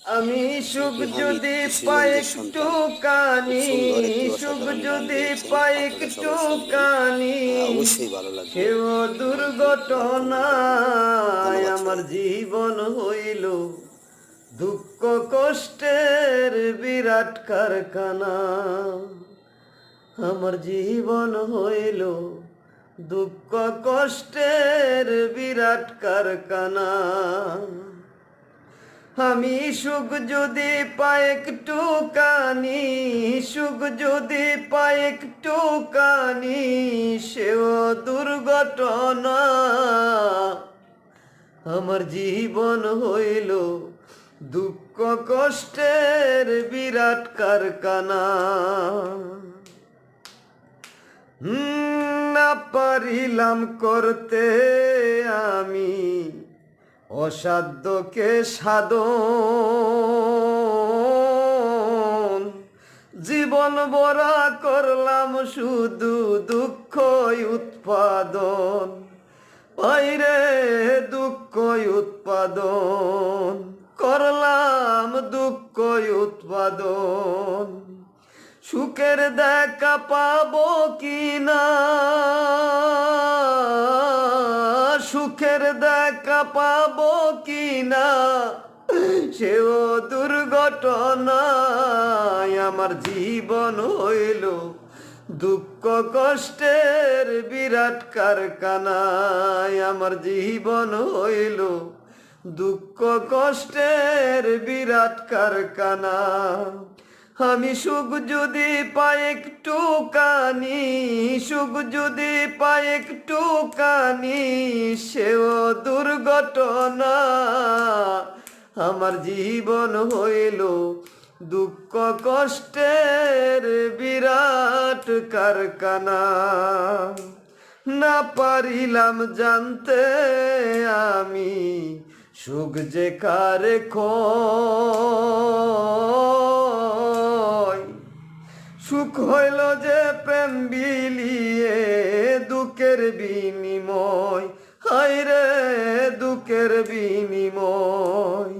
আমি সুখ যদি পাই একটুখানি, সুখ যদি পাই একটুখানি, সেও দুর্ঘটনায় আমার জীবন হইল দুঃখ কষ্টের বিরাট কারখানা। আমার জীবন হইল দুঃখ কষ্টের বিরাট কারখানা। আমি সুখ যদি পাই একটুখানি, সুখ যদি পাই একটুখানি, সেও দুর্ঘটনা। আমার জীবন হইল দুঃখ কষ্টের বিরাট কারখানা। না পারিলাম করতে আমি অসাধ্যকে সাধন, জীবন ভরা করলাম শুধু দুঃখ উৎপাদন। বাইরে দুঃখ উৎপাদন করলাম, দুঃখ উৎপাদন। সুখের দেখা পাবো কিনা, সুখের দেখা পাবো কিনা, সেও দুর্ঘটনায় আমার জীবন হইল দুঃখ কষ্টের বিরাট কারখানায়। আমার জীবন হইল দুঃখ কষ্টের বিরাট কারখানা। আমি সুখ যদি পাই একটুখানি, সুখ যদি পাই একটুখানি, সেও দুর্ঘটনা। আমার জীবন হইল দুঃখ কষ্টের বিরাট কারখানা। না পারিলাম জানতে আমি সুখ যে কারে ক্ষয়, সুখ হইল যে প্রেম বিলিয়ে দুঃখের বিনিময়। হায় রে দুঃখের বিনিময়,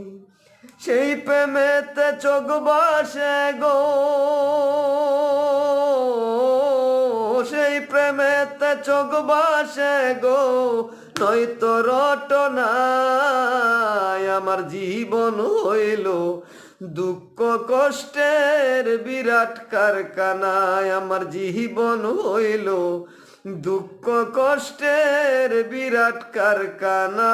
সেই প্রেমেতে চোখ বাসে গো, সেই প্রেমেতে চোখ বাসে গো, নয়তো রটনায় আমার জীবন হইল দুঃখ কষ্টের বিরাট কারখানায়। আমার জীবন হইল দুঃখ কষ্টের বিরাট কারখানা।